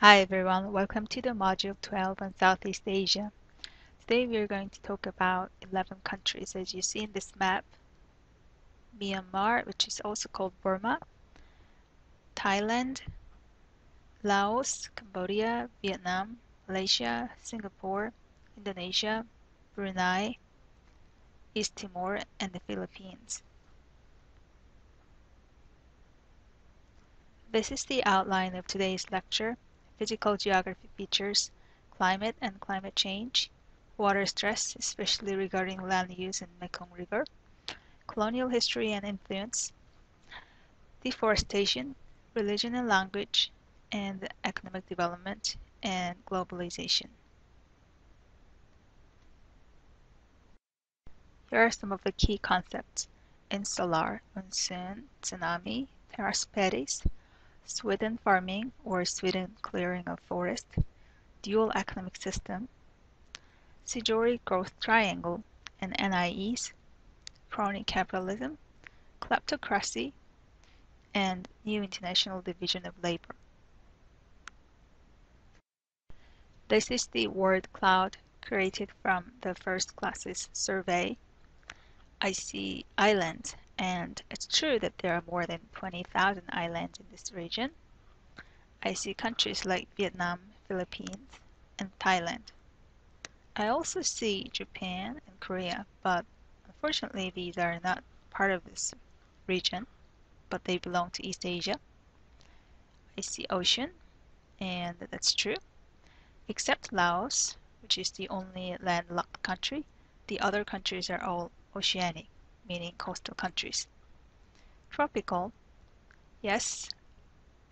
Hi everyone, welcome to the Module 12 on Southeast Asia. Today we are going to talk about 11 countries as you see in this map. Myanmar, which is also called Burma, Thailand, Laos, Cambodia, Vietnam, Malaysia, Singapore, Indonesia, Brunei, East Timor, and the Philippines. This is the outline of today's lecture: physical geography features, climate and climate change, water stress, especially regarding land use in Mekong River, colonial history and influence, deforestation, religion and language, and economic development and globalization. Here are some of the key concepts: insular, monsoon, tsunami, terras pedis, Swidden farming or Swidden clearing of forest, dual economic system, Sijori growth triangle and NIEs, crony capitalism, kleptocracy, and new international division of labor. This is the word cloud created from the first class's survey. I see islands, and it's true that there are more than 20,000 islands in this region. I see countries like Vietnam, Philippines, and Thailand. I also see Japan and Korea, but unfortunately these are not part of this region, but they belong to East Asia. I see ocean, and that's true, except Laos, which is the only landlocked country. The other countries are all oceanic, meaning coastal countries. Tropical, yes,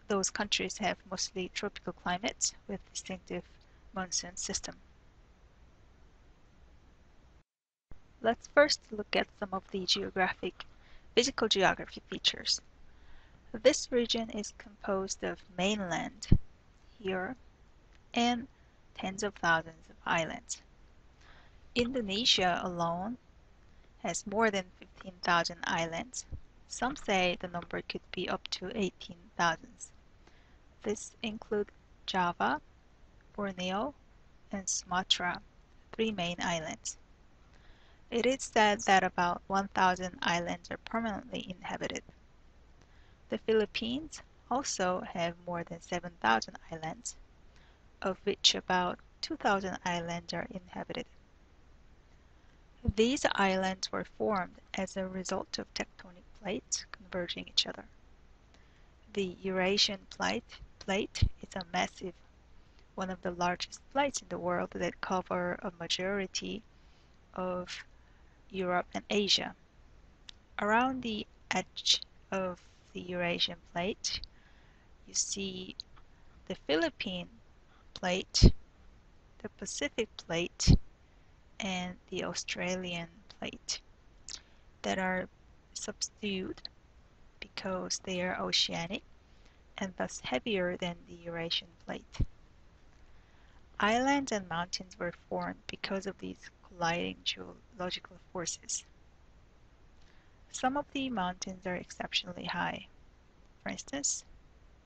those countries have mostly tropical climates with distinctive monsoon system. Let's first look at some of the physical geography features. This region is composed of mainland here and tens of thousands of islands. Indonesia alone has more than 15,000 islands. Some say the number could be up to 18,000. This includes Java, Borneo, and Sumatra, 3 main islands. It is said that about 1,000 islands are permanently inhabited. The Philippines also have more than 7,000 islands, of which about 2,000 islands are inhabited. These islands were formed as a result of tectonic plates converging each other. The Eurasian plate is a massive, one of the largest plates in the world that cover a majority of Europe and Asia. Around the edge of the Eurasian plate, you see the Philippine plate, the Pacific plate, and the Australian plate that are subdued because they are oceanic and thus heavier than the Eurasian plate. Islands and mountains were formed because of these colliding geological forces. Some of the mountains are exceptionally high. For instance,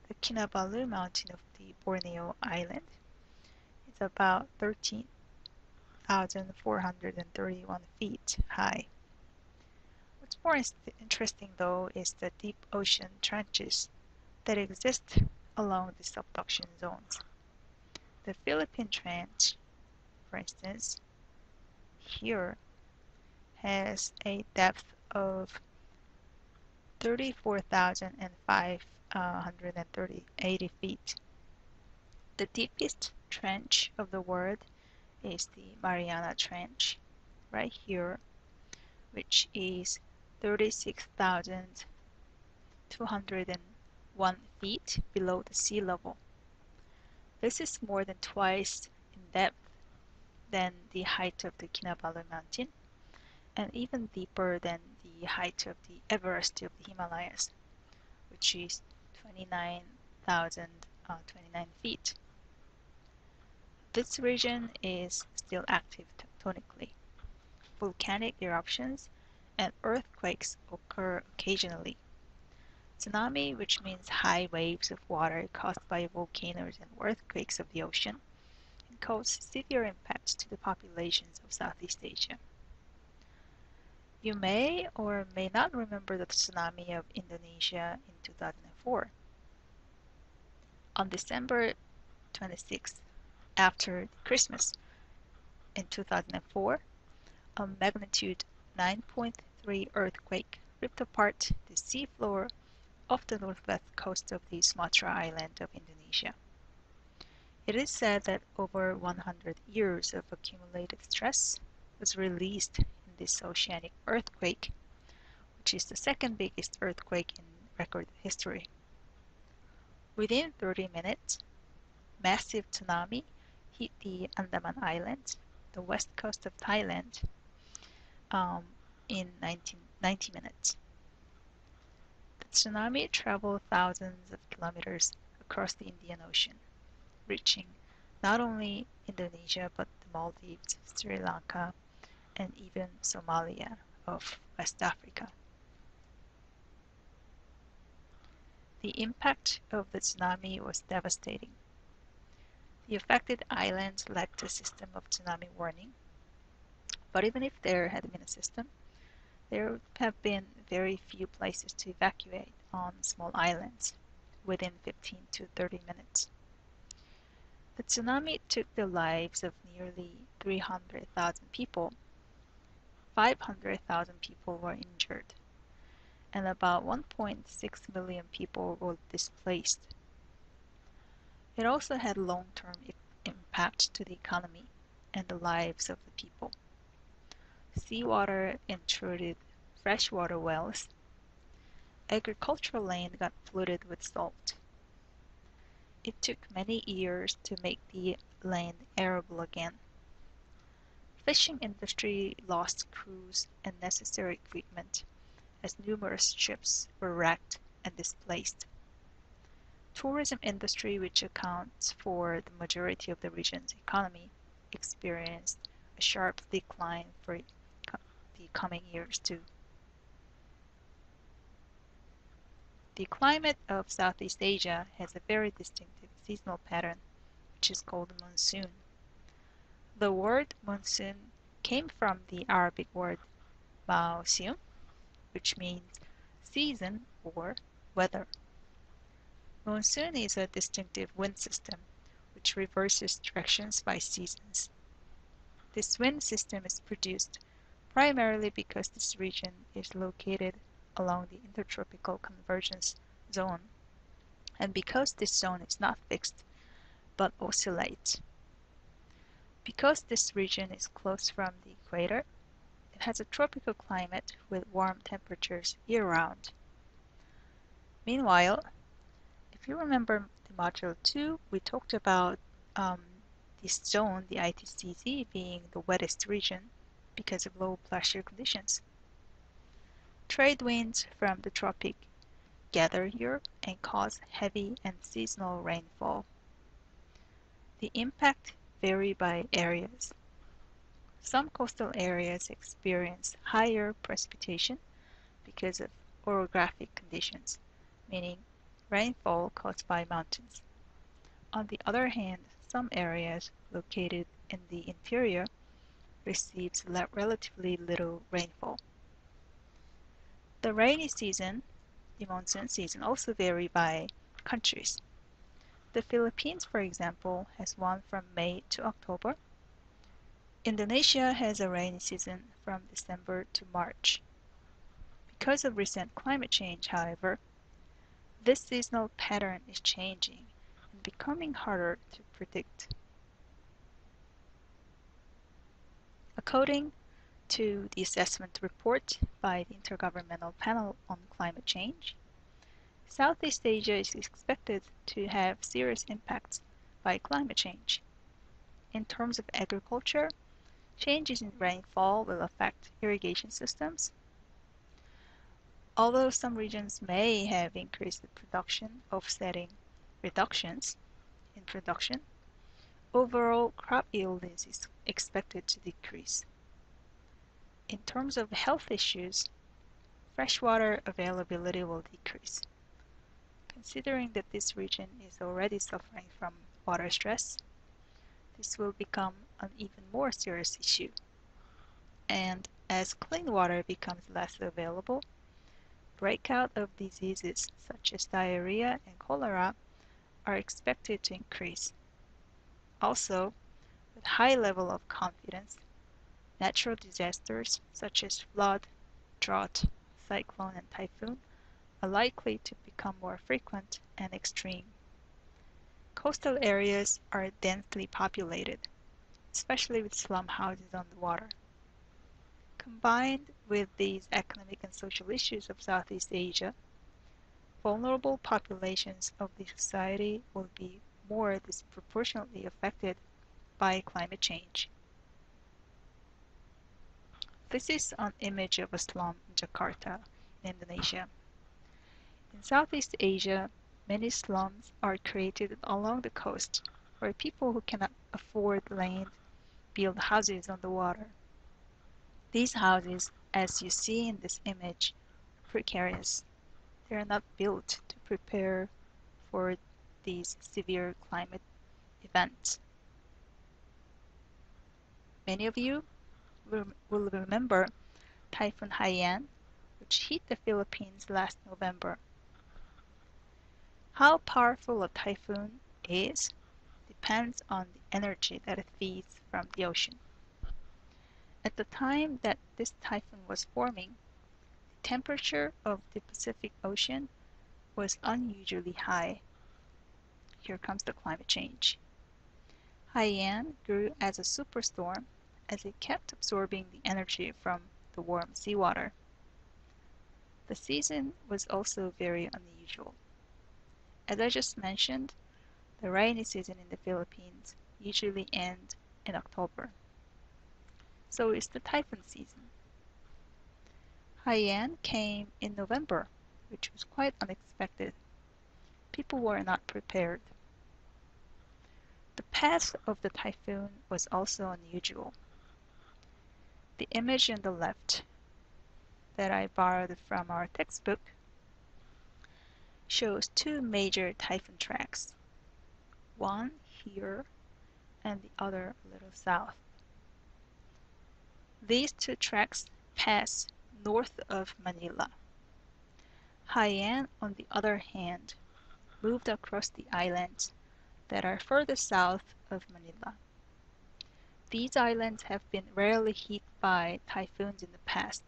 the Kinabalu mountain of the Borneo Island is about 13,431 feet high. What's more interesting though is the deep ocean trenches that exist along the subduction zones. The Philippine Trench, for instance, here has a depth of 34,580 feet. The deepest trench of the world is the Mariana Trench, right here, which is 36,201 feet below the sea level. This is more than twice in depth than the height of the Kinabalu mountain, and even deeper than the height of the Everest of the Himalayas, which is 29,029 feet. This region is still active tectonically. Volcanic eruptions and earthquakes occur occasionally. Tsunami, which means high waves of water caused by volcanoes and earthquakes of the ocean, and caused severe impacts to the populations of Southeast Asia. You may or may not remember the tsunami of Indonesia in 2004. On December 26th, after Christmas in 2004, a magnitude 9.3 earthquake ripped apart the seafloor off the northwest coast of the Sumatra island of Indonesia. It is said that over 100 years of accumulated stress was released in this oceanic earthquake, which is the second biggest earthquake in record history. Within 30 minutes, massive tsunami hit the Andaman Islands, the west coast of Thailand, in 90 minutes. The tsunami traveled thousands of kilometers across the Indian Ocean, reaching not only Indonesia but the Maldives, Sri Lanka, and even Somalia of West Africa. The impact of the tsunami was devastating. The affected islands lacked a system of tsunami warning, but even if there had been a system, there would have been very few places to evacuate on small islands within 15 to 30 minutes. The tsunami took the lives of nearly 300,000 people. 500,000 people were injured, and about 1.6 million people were displaced. It also had long-term impact to the economy and the lives of the people. Seawater intruded freshwater wells. Agricultural land got polluted with salt. It took many years to make the land arable again. Fishing industry lost crews and necessary equipment as numerous ships were wrecked and displaced. Tourism industry, which accounts for the majority of the region's economy, experienced a sharp decline for the coming years too. The climate of Southeast Asia has a very distinctive seasonal pattern, which is called monsoon. The word monsoon came from the Arabic word mausim, which means season or weather. Monsoon is a distinctive wind system which reverses directions by seasons. This wind system is produced primarily because this region is located along the intertropical convergence zone, and because this zone is not fixed but oscillates. Because this region is close from the equator, it has a tropical climate with warm temperatures year-round. Meanwhile, if you remember the Module 2, we talked about this zone, the ITCZ, being the wettest region because of low pressure conditions. Trade winds from the tropic gather here and cause heavy and seasonal rainfall. The impact vary by areas. Some coastal areas experience higher precipitation because of orographic conditions, meaning rainfall caused by mountains. On the other hand, some areas located in the interior receives relatively little rainfall. The rainy season, the monsoon season, also vary by countries. The Philippines, for example, has one from May to October. Indonesia has a rainy season from December to March. Because of recent climate change, however, this seasonal pattern is changing and becoming harder to predict. According to the assessment report by the Intergovernmental Panel on Climate Change, Southeast Asia is expected to have serious impacts by climate change. In terms of agriculture, changes in rainfall will affect irrigation systems. Although some regions may have increased the production, offsetting reductions in production, overall crop yield is expected to decrease. In terms of health issues, freshwater availability will decrease. Considering that this region is already suffering from water stress, this will become an even more serious issue. And as clean water becomes less available, breakout of diseases such as diarrhea and cholera are expected to increase. Also, with high level of confidence, natural disasters such as flood, drought, cyclone, and typhoon are likely to become more frequent and extreme. Coastal areas are densely populated, especially with slum houses on the water. Combined with these economic and social issues of Southeast Asia, vulnerable populations of the society will be more disproportionately affected by climate change. This is an image of a slum in Jakarta, in Indonesia. In Southeast Asia, many slums are created along the coast, where people who cannot afford land build houses on the water. These houses, as you see in this image, are precarious. They are not built to prepare for these severe climate events. Many of you will remember Typhoon Haiyan, which hit the Philippines last November. How powerful a typhoon is depends on the energy that it feeds from the ocean. At the time that this typhoon was forming, the temperature of the Pacific Ocean was unusually high. Here comes the climate change. Haiyan grew as a superstorm as it kept absorbing the energy from the warm seawater. The season was also very unusual. As I just mentioned, the rainy season in the Philippines usually ends in October. So is the typhoon season. Haiyan came in November, which was quite unexpected. People were not prepared. The path of the typhoon was also unusual. The image on the left that I borrowed from our textbook shows two major typhoon tracks, one here and the other a little south. These two tracks pass north of Manila. Haiyan, on the other hand, moved across the islands that are further south of Manila. These islands have been rarely hit by typhoons in the past,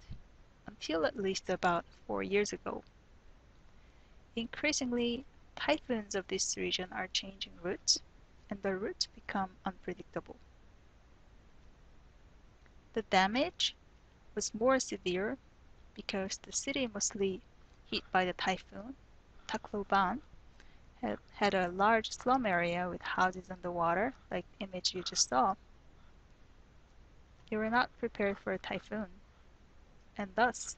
until at least about 4 years ago. Increasingly, typhoons of this region are changing routes, and the routes become unpredictable. The damage was more severe because the city mostly hit by the typhoon, Tacloban, had a large slum area with houses on the water, like the image you just saw. They were not prepared for a typhoon, and thus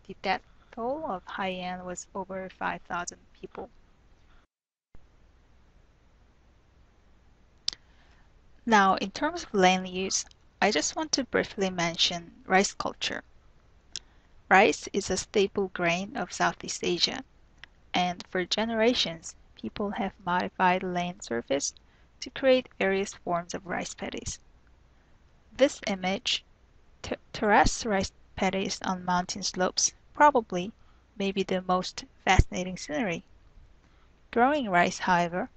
the death toll of Haiyan was over 5,000 people. Now, in terms of land use, I just want to briefly mention rice culture. Rice is a staple grain of Southeast Asia, and for generations, people have modified land surface to create various forms of rice paddies. This image, terraced rice paddies on mountain slopes, probably may be the most fascinating scenery. Growing rice, however,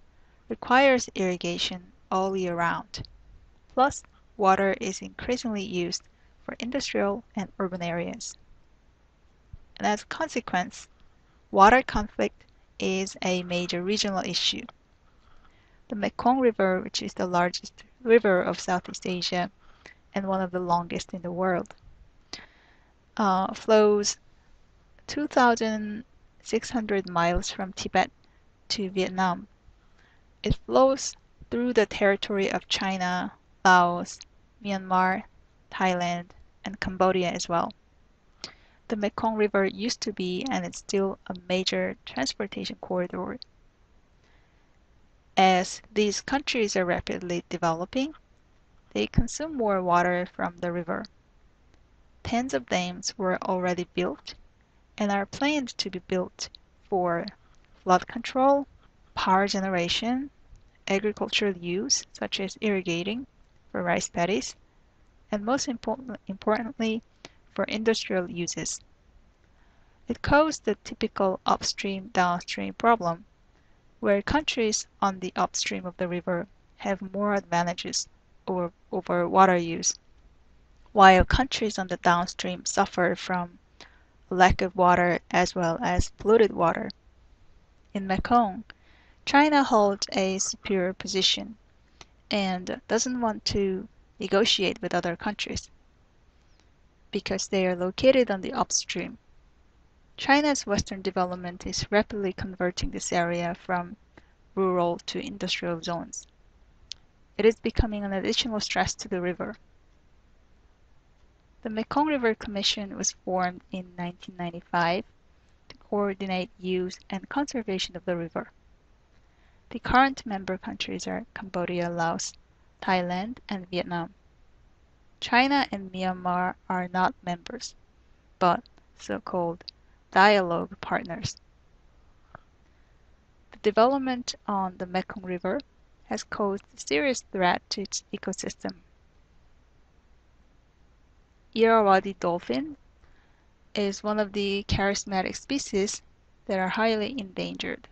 requires irrigation all year round. Plus, water is increasingly used for industrial and urban areas. And as a consequence, water conflict is a major regional issue. The Mekong River, which is the largest river of Southeast Asia and one of the longest in the world, flows 2,600 miles from Tibet to Vietnam. It flows through the territory of China, Laos, Myanmar, Thailand, and Cambodia as well. The Mekong River used to be and is still a major transportation corridor. As these countries are rapidly developing, they consume more water from the river. Tens of dams were already built and are planned to be built for flood control, power generation, agricultural use, such as irrigating for rice paddies, and most importantly, for industrial uses. It caused the typical upstream-downstream problem, where countries on the upstream of the river have more advantages over water use, while countries on the downstream suffer from a lack of water as well as polluted water. In Mekong, China holds a superior position and doesn't want to negotiate with other countries because they are located on the upstream. China's western development is rapidly converting this area from rural to industrial zones. It is becoming an additional stress to the river. The Mekong River Commission was formed in 1995 to coordinate use and conservation of the river. The current member countries are Cambodia, Laos, Thailand, and Vietnam. China and Myanmar are not members, but so-called dialogue partners. The development on the Mekong River has caused a serious threat to its ecosystem. Irrawaddy dolphin is one of the charismatic species that are highly endangered.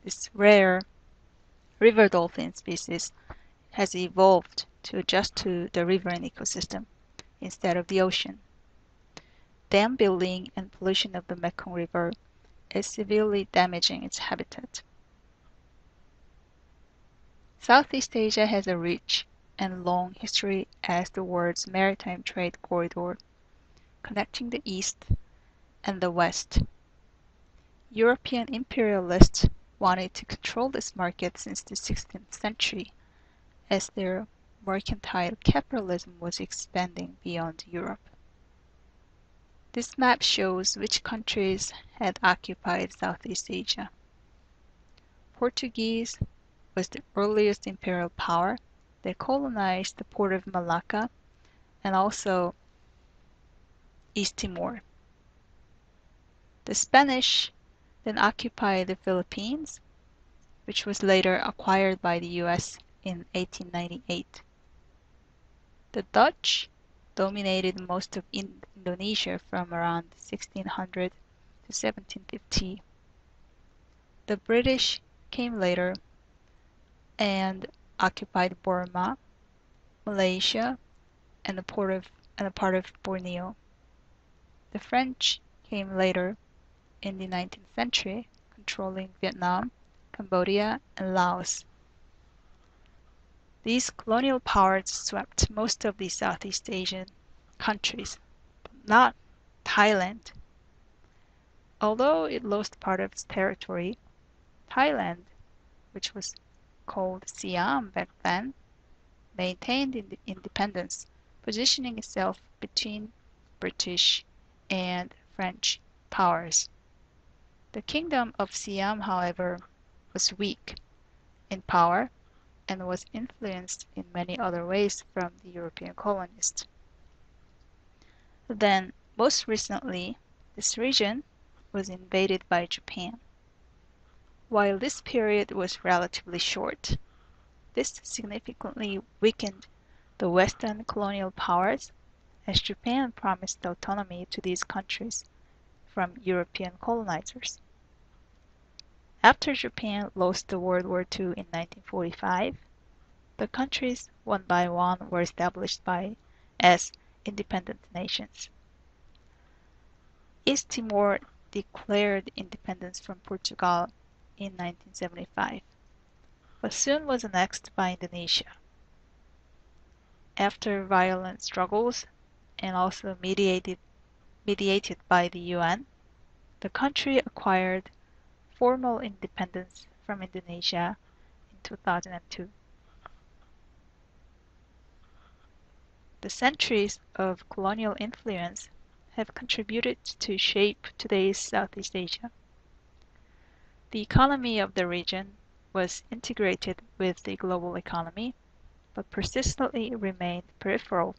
This rare river dolphin species has evolved to adjust to the riverine ecosystem instead of the ocean. Dam building and pollution of the Mekong River is severely damaging its habitat. Southeast Asia has a rich and long history as the world's maritime trade corridor, connecting the East and the West. European imperialists wanted to control this market since the 16th century, as their mercantile capitalism was expanding beyond Europe. This map shows which countries had occupied Southeast Asia. Portuguese was the earliest imperial power. They colonized the port of Malacca and also East Timor. The Spanish then occupied the Philippines, which was later acquired by the US in 1898. The Dutch dominated most of Indonesia from around 1600 to 1750. The British came later and occupied Burma, Malaysia, and a part of Borneo. The French came later in the 19th century, controlling Vietnam, Cambodia, and Laos. These colonial powers swept most of the Southeast Asian countries, but not Thailand. Although it lost part of its territory, Thailand, which was called Siam back then, maintained independence, positioning itself between British and French powers. The kingdom of Siam, however, was weak in power and was influenced in many other ways from the European colonists. Then, most recently, this region was invaded by Japan. While this period was relatively short, this significantly weakened the Western colonial powers as Japan promised autonomy to these countries from European colonizers. After Japan lost the World War II in 1945, the countries one by one were established as independent nations. East Timor declared independence from Portugal in 1975, but soon was annexed by Indonesia. After violent struggles and also mediated by the UN, the country acquired formal independence from Indonesia in 2002. The centuries of colonial influence have contributed to shape today's Southeast Asia. The economy of the region was integrated with the global economy, but persistently remained peripheral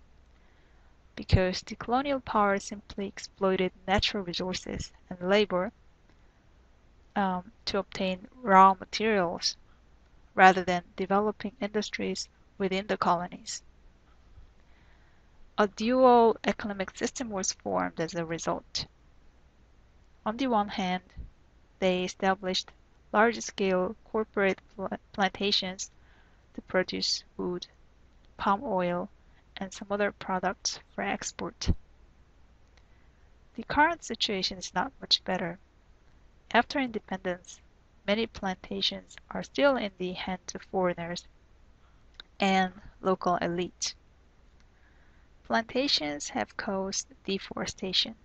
because the colonial power simply exploited natural resources and labor to obtain raw materials rather than developing industries within the colonies. A dual economic system was formed as a result. On the one hand, they established large-scale corporate plantations to produce wood, palm oil, and some other products for export. The current situation is not much better. After independence, many plantations are still in the hands of foreigners and local elite. Plantations have caused deforestation.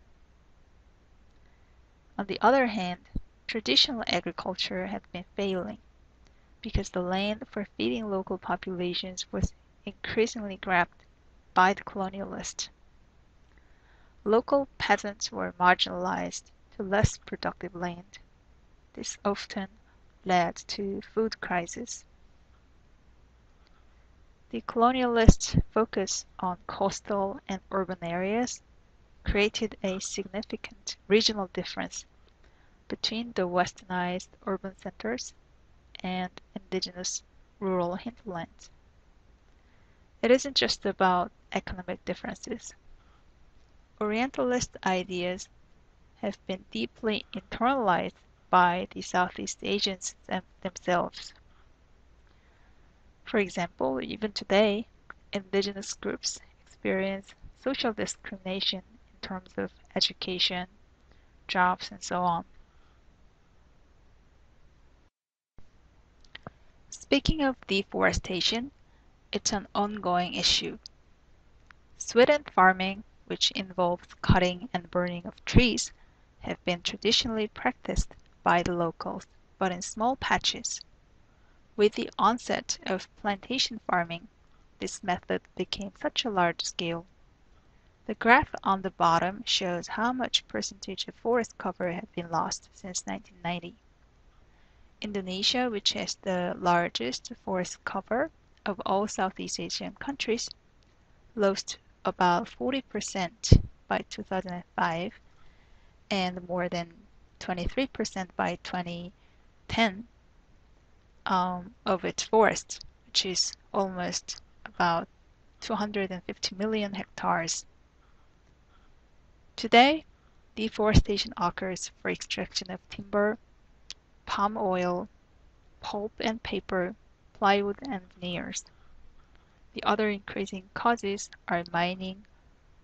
On the other hand, traditional agriculture has been failing because the land for feeding local populations was increasingly grabbed by the colonialists. Local peasants were marginalized to less productive land. This often led to food crisis. The colonialists' focus on coastal and urban areas created a significant regional difference between the westernized urban centers and indigenous rural hinterlands. It isn't just about economic differences. Orientalist ideas have been deeply internalized by the Southeast Asians themselves. For example, even today, indigenous groups experience social discrimination in terms of education, jobs, and so on. Speaking of deforestation, it's an ongoing issue. Sweden farming, which involves cutting and burning of trees, have been traditionally practiced by the locals, but in small patches. With the onset of plantation farming, this method became such a large scale. The graph on the bottom shows how much percentage of forest cover had been lost since 1990. Indonesia, which has the largest forest cover of all Southeast Asian countries, lost about 40% by 2005 and more than 23% by 2010 of its forest, which is almost about 250 million hectares. Today, deforestation occurs for extraction of timber, palm oil, pulp and paper, plywood and veneers. The other increasing causes are mining,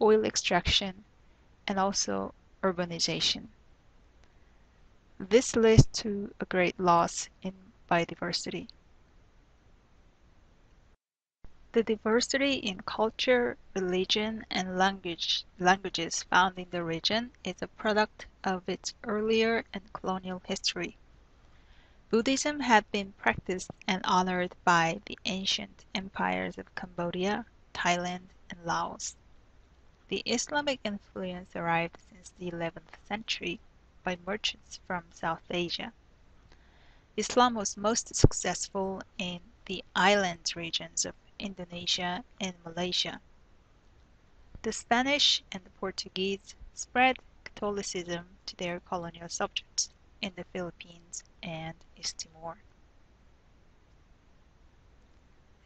oil extraction, and also urbanization. This leads to a great loss in biodiversity. The diversity in culture, religion, and languages found in the region is a product of its earlier and colonial history. Buddhism had been practiced and honored by the ancient empires of Cambodia, Thailand, and Laos. The Islamic influence arrived since the 11th century by merchants from South Asia. Islam was most successful in the island regions of Indonesia and Malaysia. The Spanish and the Portuguese spread Catholicism to their colonial subjects in the Philippines and East Timor.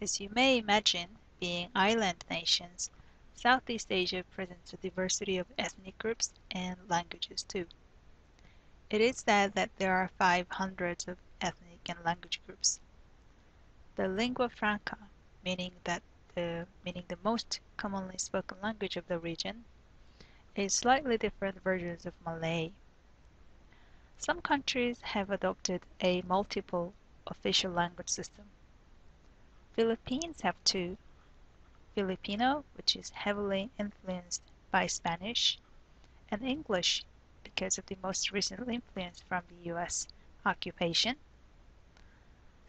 As you may imagine, being island nations, Southeast Asia presents a diversity of ethnic groups and languages too. It is said that there are 500 of ethnic and language groups. The lingua franca, meaning the most commonly spoken language of the region, is slightly different versions of Malay. Some countries have adopted a multiple official language system. Philippines have two: Filipino, which is heavily influenced by Spanish, and English because of the most recent influence from the US occupation.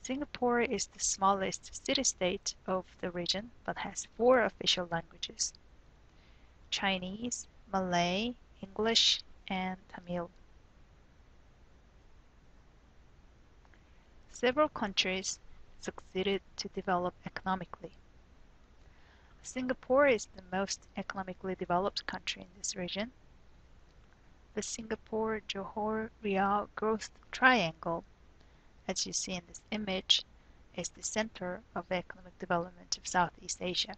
Singapore is the smallest city-state of the region but has four official languages: Chinese, Malay, English, and Tamil. Several countries succeeded to develop economically. Singapore is the most economically developed country in this region. The Singapore-Johor Riyadh growth triangle, as you see in this image, is the center of economic development of Southeast Asia.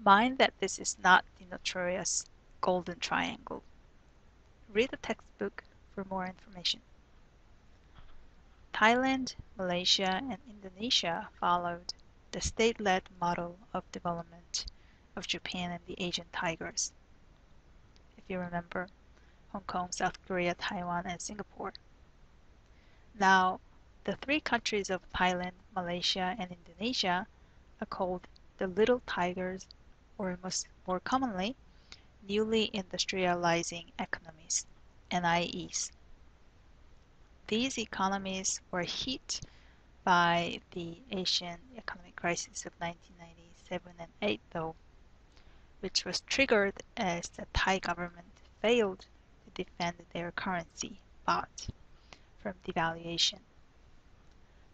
Mind that this is not the notorious Golden Triangle. Read the textbook for more information. Thailand, Malaysia, and Indonesia followed the state-led model of development of Japan and the Asian tigers. If you remember, Hong Kong, South Korea, Taiwan, and Singapore. Now, the three countries of Thailand, Malaysia, and Indonesia are called the Little Tigers, or more commonly, newly industrializing economies, NIEs. These economies were hit by the Asian economic crisis of 1997 and 8 though, which was triggered as the Thai government failed to defend their currency, baht, from devaluation.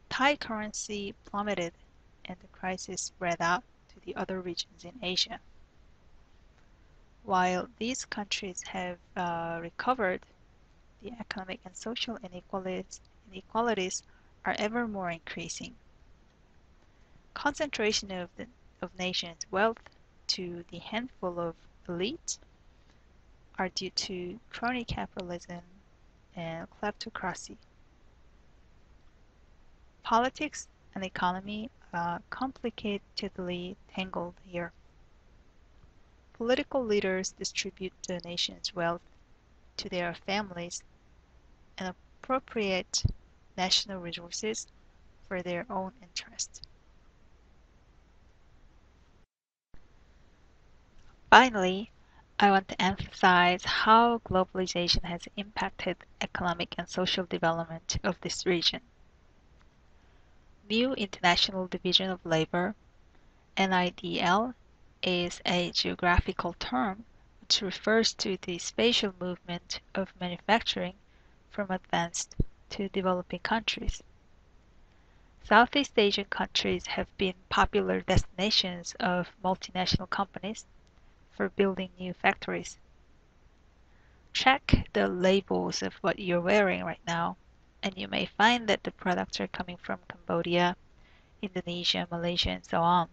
Thai currency plummeted and the crisis spread out to the other regions in Asia. While these countries have recovered, the economic and social inequalities are ever more increasing. Concentration of nations' wealth to the handful of elites are due to crony capitalism and kleptocracy. Politics and economy are complicatedly tangled here. Political leaders distribute the nation's wealth to their families and appropriate national resources for their own interest. Finally, I want to emphasize how globalization has impacted economic and social development of this region. New International Division of Labor, NIDL, is a geographical term which refers to the spatial movement of manufacturing from advanced to developing countries. Southeast Asian countries have been popular destinations of multinational companies for building new factories. Check the labels of what you're wearing right now, and you may find that the products are coming from Cambodia, Indonesia, Malaysia, and so on.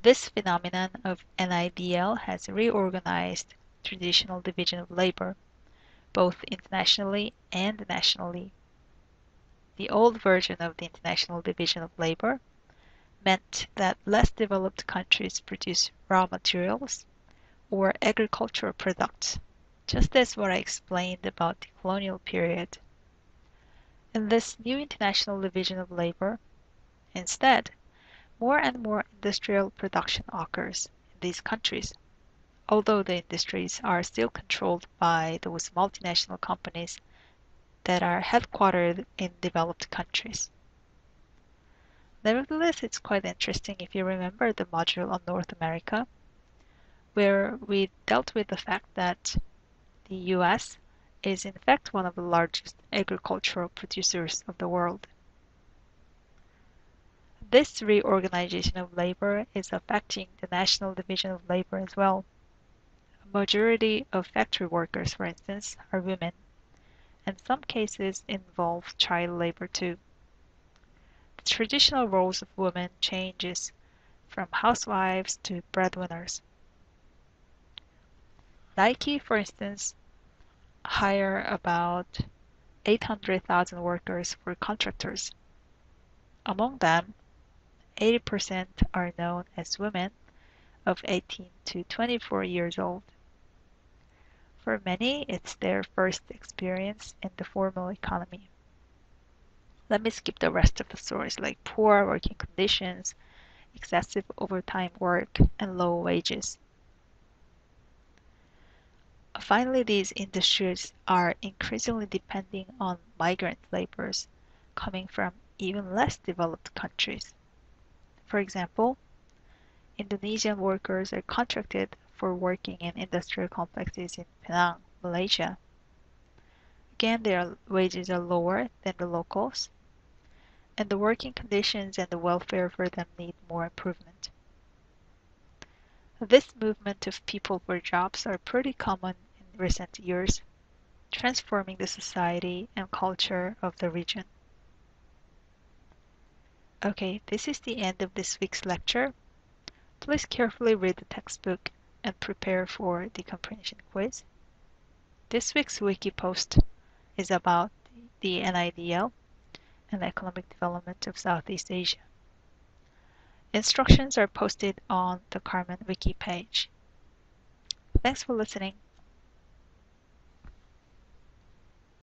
This phenomenon of NIDL has reorganized traditional division of labor, both internationally and nationally. The old version of the International Division of Labor meant that less developed countries produce raw materials or agricultural products, just as what I explained about the colonial period. In this new International Division of Labor, instead, more and more industrial production occurs in these countries, although the industries are still controlled by those multinational companies that are headquartered in developed countries. Nevertheless, it's quite interesting if you remember the module on North America, where we dealt with the fact that the US is in fact one of the largest agricultural producers of the world. This reorganization of labor is affecting the National Division of Labor as well. A majority of factory workers, for instance, are women, and some cases involve child labor too. The traditional roles of women changes from housewives to breadwinners. Nike, for instance, hire about 800,000 workers for contractors. Among them, 80% are known as women of 18 to 24 years old. For many, it's their first experience in the formal economy. Let me skip the rest of the stories like poor working conditions, excessive overtime work, and low wages. Finally, these industries are increasingly depending on migrant laborers coming from even less developed countries. For example, Indonesian workers are contracted for working in industrial complexes in Penang, Malaysia. Again, their wages are lower than the locals, and the working conditions and the welfare for them need more improvement. This movement of people for jobs are pretty common in recent years, transforming the society and culture of the region. Okay, this is the end of this week's lecture. Please carefully read the textbook and prepare for the comprehension quiz. This week's wiki post is about the NIDL and the economic development of Southeast Asia. Instructions are posted on the Carmen wiki page. Thanks for listening.